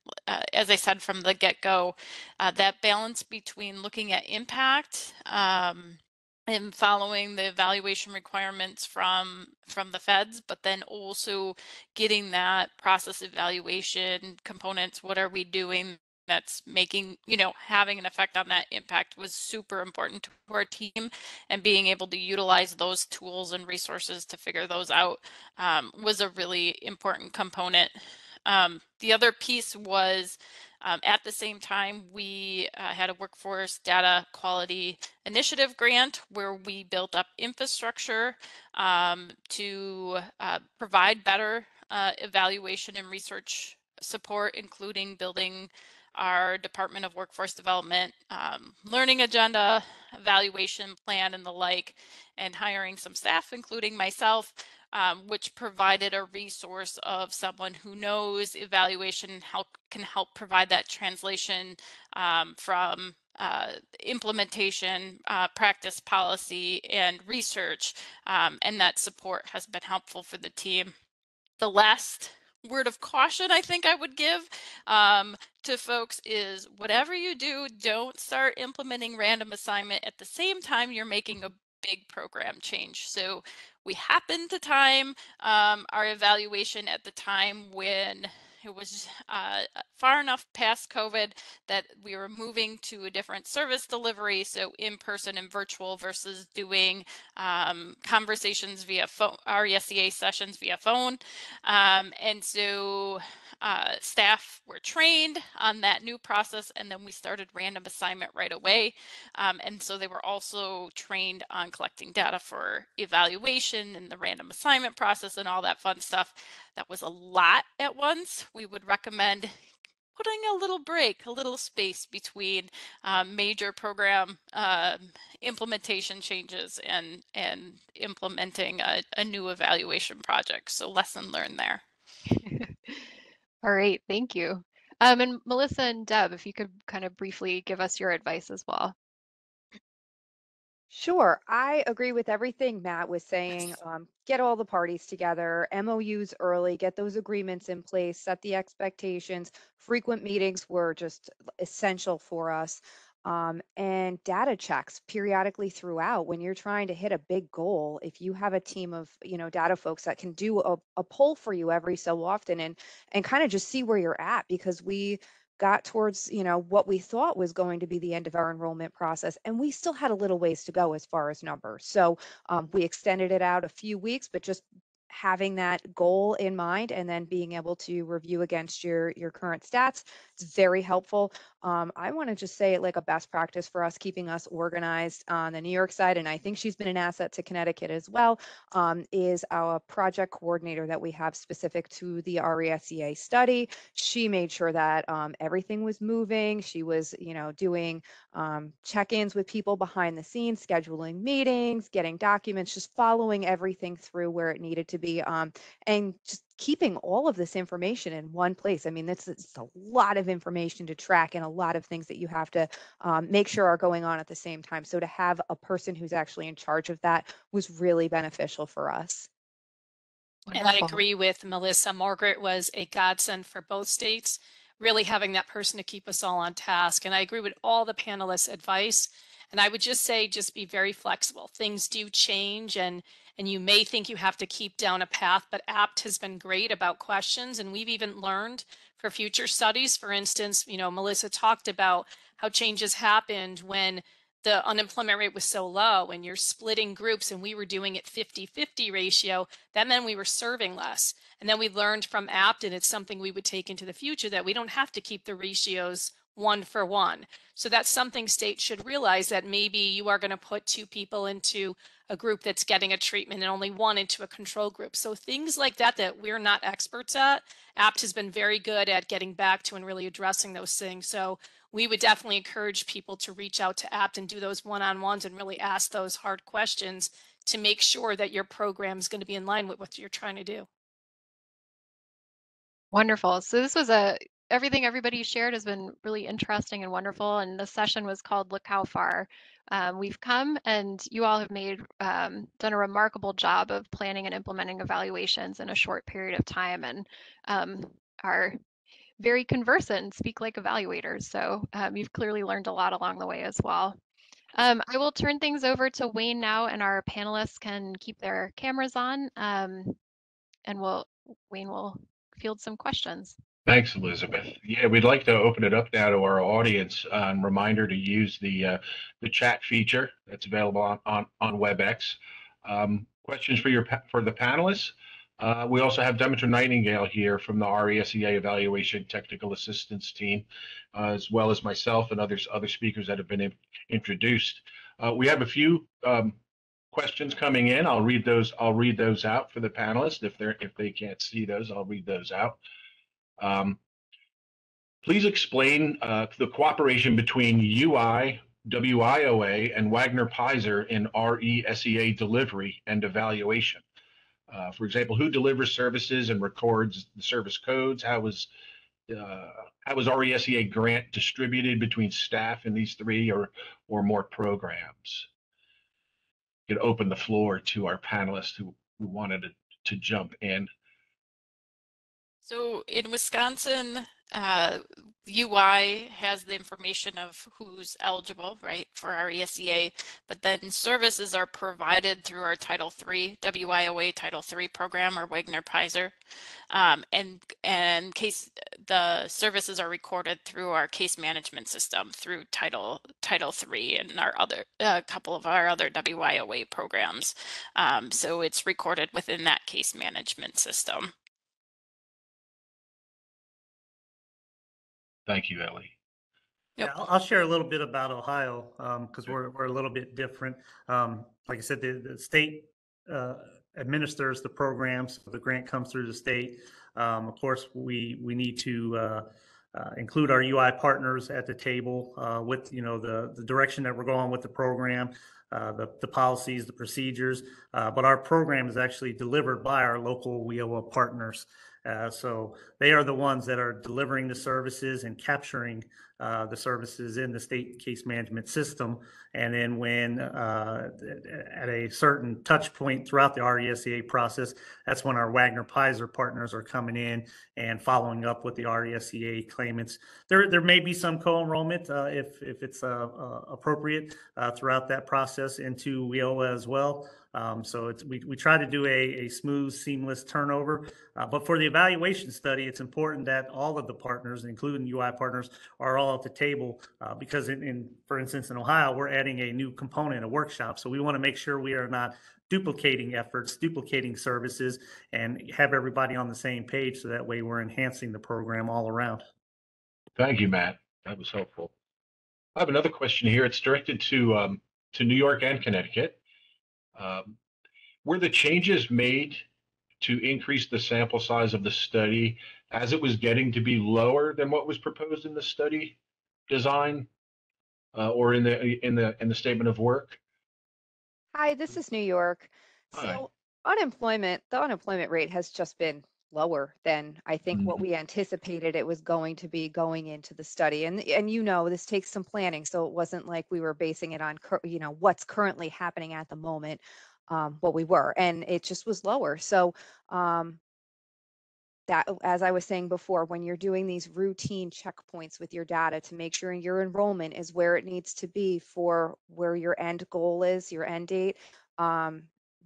as I said from the get-go, that balance between looking at impact and following the evaluation requirements from the feds, but then also getting that process evaluation components. What are we doing that's making, having an effect on that impact was super important to our team, and being able to utilize those tools and resources to figure those out was a really important component. The other piece was at the same time, we had a workforce data quality initiative grant where we built up infrastructure to provide better evaluation and research support, including building our Department of Workforce Development learning agenda, evaluation plan, and the like, and hiring some staff, including myself, which provided a resource of someone who knows evaluation and can help provide that translation from implementation, practice, policy, and research. And that support has been helpful for the team. The last word of caution I think I would give to folks is, whatever you do, don't start implementing random assignment at the same time you're making a big program change. So we happened to time our evaluation at the time when It was far enough past COVID that we were moving to a different service delivery, so in-person and virtual versus doing conversations via phone, RESEA sessions via phone. And so staff were trained on that new process, and then we started random assignment right away. And so they were also trained on collecting data for evaluation and the random assignment process and all that fun stuff. That was a lot at once. We would recommend putting a little break, a little space between major program implementation changes and implementing a new evaluation project. So lesson learned there.
All right, thank you. And Melissa and Deb, if you could kind of briefly give us your advice as well.
Sure. I agree with everything Matt was saying. Get all the parties together, MOUs early, get those agreements in place, set the expectations. Frequent meetings were just essential for us. And data checks periodically throughout when you're trying to hit a big goal. If you have a team of, data folks that can do a poll for you every so often and kind of just see where you're at, because we got towards, what we thought was going to be the end of our enrollment process, and we still had a little ways to go as far as numbers. So we extended it out a few weeks, but just having that goal in mind and then being able to review against your current stats, it's very helpful. I want to just say, like, a best practice for us, keeping us organized on the New York side, and I think she's been an asset to Connecticut as well, is our project coordinator that we have specific to the RESEA study. She made sure that everything was moving. She was, doing check-ins with people behind the scenes, scheduling meetings, getting documents, just following everything through where it needed to be, and just keeping all of this information in one place. I mean, it's a lot of information to track and a lot of things that you have to make sure are going on at the same time. So to have a person who's actually in charge of that was really beneficial for us.
And I
Wonderful.
agree with Melissa. Margaret was a godsend for both states, really having that person to keep us all on task. And I agree with all the panelists' advice. And I would just say, just be very flexible. Things do change, and you may think you have to keep down a path, but APT has been great about questions. And we've even learned for future studies. For instance, Melissa talked about how changes happened when the unemployment rate was so low and you're splitting groups, and we were doing it 50-50 ratio. That meant we were serving less. And then we learned from APT, and it's something we would take into the future, that we don't have to keep the ratios 1-for-1. So that's something states should realize, that maybe you are going to put 2 people into a group that's getting a treatment and only 1 into a control group. So things like that we're not experts at. APT has been very good at getting back to and really addressing those things. So we would definitely encourage people to reach out to APT and do those one-on-ones and really ask those hard questions to make sure that your program is going to be in line with what you're trying to do.
Wonderful. So this was everything everybody shared has been really interesting and wonderful. And the session was called Look How Far We've Come. And you all have done a remarkable job of planning and implementing evaluations in a short period of time, and are very conversant and speak like evaluators. So you've clearly learned a lot along the way as well. I will turn things over to Wayne now, and our panelists can keep their cameras on, and Wayne will field some questions.
Thanks, Elizabeth. Yeah, we'd like to open it up now to our audience. Reminder to use the chat feature that's available on WebEx. Questions for the panelists. We also have Demetra Nightingale here from the RESEA Evaluation Technical Assistance Team, as well as myself and other speakers that have been introduced. We have a few questions coming in. I'll read those out for the panelists. If they can't see those, I'll read those out. Please explain the cooperation between UI, WIOA, and Wagner Pfizer in RESEA delivery and evaluation. For example, who delivers services and records the service codes? How was RESEA grant distributed between staff in these 3 or more programs? You could open the floor to our panelists who wanted to jump in.
So in Wisconsin, UI has the information of who's eligible, right, for our ESEA, but then services are provided through our Title III, WIOA Title III program, or Wagner-Peiser. And the services are recorded through our case management system through Title III and our other couple of our other WIOA programs. So it's recorded within that case management system.
Thank you, Ellie.
Yep.
Yeah, I'll share a little bit about Ohio because we're a little bit different. Like I said, the state administers the programs. So the grant comes through the state. Of course, we need to include our UI partners at the table with the direction that we're going with the program, the policies, the procedures. But our program is actually delivered by our local WIOA partners. So they are the ones that are delivering the services and capturing the services in the state case management system. And then when at a certain touch point throughout the RESEA process, that's when our Wagner-Peiser partners are coming in and following up with the RESEA claimants. There may be some co-enrollment if it's appropriate throughout that process into WIOA as well. So we try to do a smooth, seamless turnover. But for the evaluation study, it's important that all of the partners, including UI partners, are all at the table because for instance, in Ohio, we're adding a new component, a workshop. So we want to make sure we are not duplicating efforts, duplicating services, and have everybody on the same page. So that way we're enhancing the program all around.
Thank you, Matt. That was helpful. I have another question here. It's directed to New York and Connecticut. Were the changes made to increase the sample size of the study as it was getting to be lower than what was proposed in the study design or in the statement of work?
Hi, this is New York.
Hi.
So the unemployment rate has just been lower than I think what we anticipated it was going to be going into the study. And this takes some planning. So it wasn't like we were basing it on, what's currently happening at the moment, but we were, and it just was lower. So that, as I was saying before, when you're doing these routine checkpoints with your data to make sure your enrollment is where it needs to be for where your end goal is, your end date,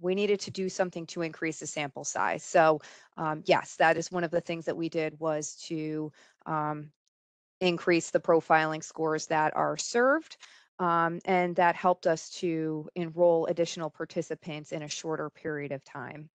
we needed to do something to increase the sample size. So yes, that is one of the things that we did, was to increase the profiling scores that are served. And that helped us to enroll additional participants in a shorter period of time.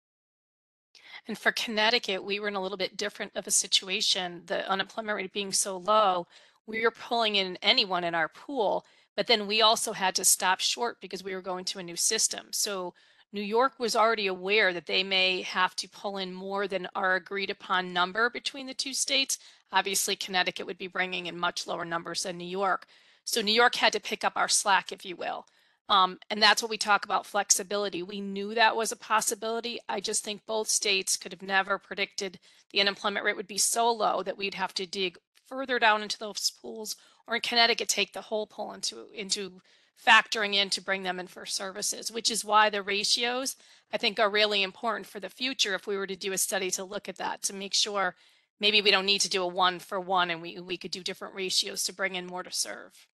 And for Connecticut, we were in a little bit different of a situation. The unemployment rate being so low, we were pulling in anyone in our pool, but then we also had to stop short because we were going to a new system. So New York was already aware that they may have to pull in more than our agreed upon number between the two states. Obviously, Connecticut would be bringing in much lower numbers than New York. So New York had to pick up our slack, if you will. And that's what we talk about, flexibility. We knew that was a possibility. I just think both states could have never predicted the unemployment rate would be so low that we'd have to dig further down into those pools, or in Connecticut, take the whole pool into factoring in to bring them in for services, which is why the ratios, I think, are really important for the future if we were to do a study to look at that, to make sure maybe we don't need to do a 1-for-1 and we could do different ratios to bring in more to serve.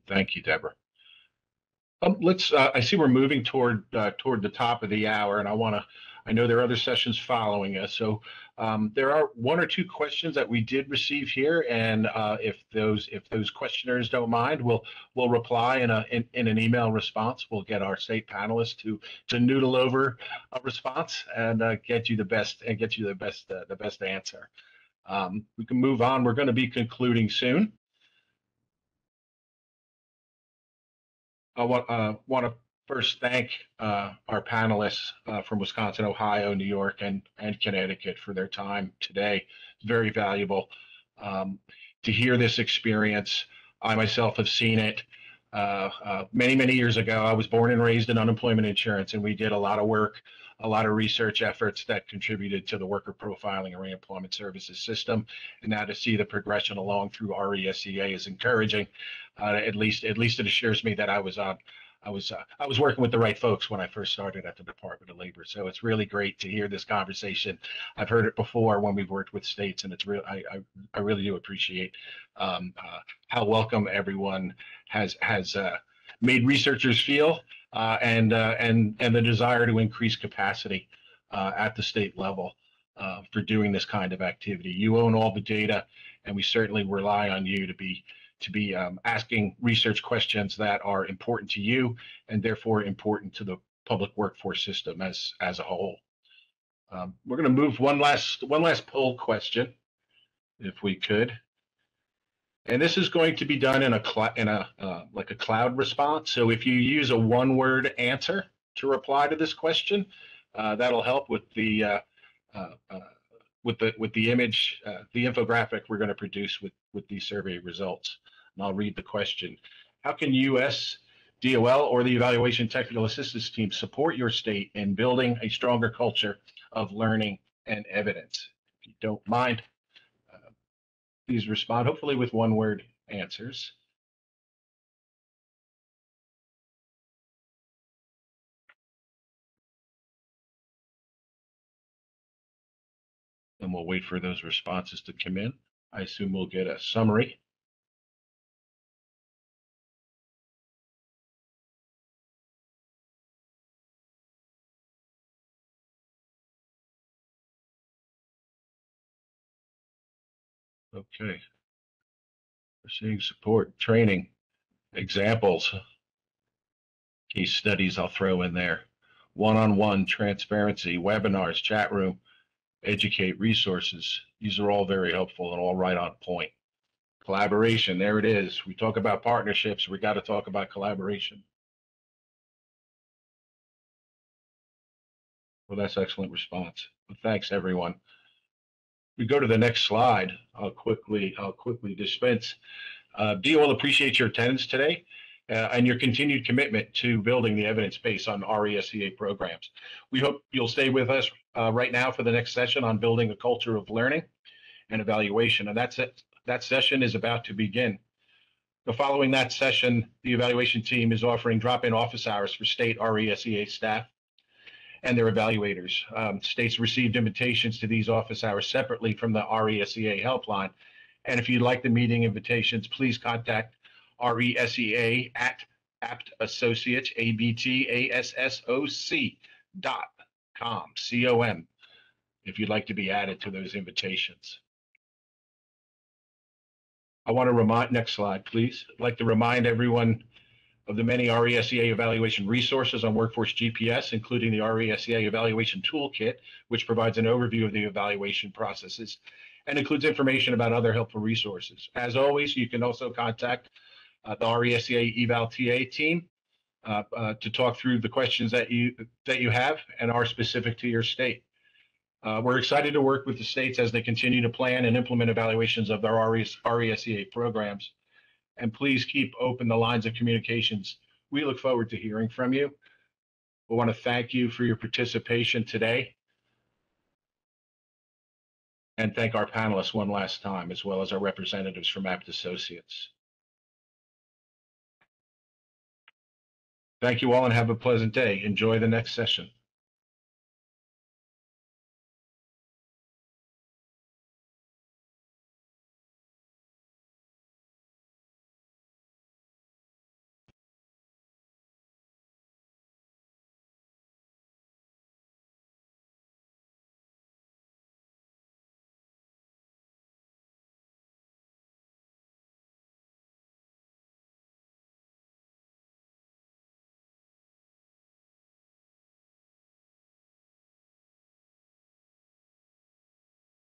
Thank you, Deborah. I see we're moving toward the top of the hour, and I know there are other sessions following us. So there are one or two questions that we did receive here, and if those questioners don't mind, we'll reply in an email response. We'll get our state panelists to noodle over a response and get you the best answer. We can move on. We're going to be concluding soon. I want to first thank our panelists from Wisconsin, Ohio, New York, and Connecticut for their time today. It's very valuable to hear this experience. I myself have seen it many years ago. I was born and raised in unemployment insurance, and we did a lot of work, a lot of research efforts that contributed to the worker profiling and reemployment services system. And now to see the progression along through RESEA is encouraging. At least it assures me that I was on I was working with the right folks when I first started at the Department of Labor. So it's really great to hear this conversation. I've heard it before when we've worked with states, and it's real. I really do appreciate how welcome everyone has made researchers feel, and the desire to increase capacity at the state level for doing this kind of activity. You own all the data, and we certainly rely on you to be asking research questions that are important to you and therefore important to the public workforce system as a whole. We're going to move one last poll question, if we could. And this is going to be done in like a cloud response. So if you use a one-word answer to reply to this question, that'll help with the image, the infographic we're going to produce with these survey results. And I'll read the question. How can US DOL or the Evaluation Technical Assistance Team support your state in building a stronger culture of learning and evidence? If you don't mind, please respond, hopefully with one-word answers. And we'll wait for those responses to come in. I assume we'll get a summary. Okay. We're seeing support, training, examples, case studies I'll throw in there, one-on-one transparency, webinars, chat room, educate, resources. These are all very helpful and all right on point. Collaboration, there it is. We talk about partnerships, we got to talk about collaboration. Well, that's excellent response. Well, thanks, everyone. We go to the next slide. I'll quickly dispense. DOL appreciates your attendance today and your continued commitment to building the evidence base on RESEA programs. We hope you'll stay with us right now for the next session on building a culture of learning and evaluation. And that's it. That session is about to begin. So following that session, the evaluation team is offering drop-in office hours for state RESEA staff and their evaluators. States received invitations to these office hours separately from the RESEA helpline. And if you'd like the meeting invitations, please contact RESEA at aptassociates, ABTASSOC.com, COM, if you'd like to be added to those invitations. I want to remind, next slide, please. I'd like to remind everyone of the many RESEA evaluation resources on Workforce GPS, including the RESEA Evaluation Toolkit, which provides an overview of the evaluation processes and includes information about other helpful resources. As always, you can also contact the RESEA Eval TA team to talk through the questions that you have and are specific to your state. We're excited to work with the states as they continue to plan and implement evaluations of their RESEA programs. And please keep open the lines of communications. We look forward to hearing from you. We want to thank you for your participation today. And thank our panelists one last time, as well as our representatives from Apt Associates. Thank you all and have a pleasant day. Enjoy the next session.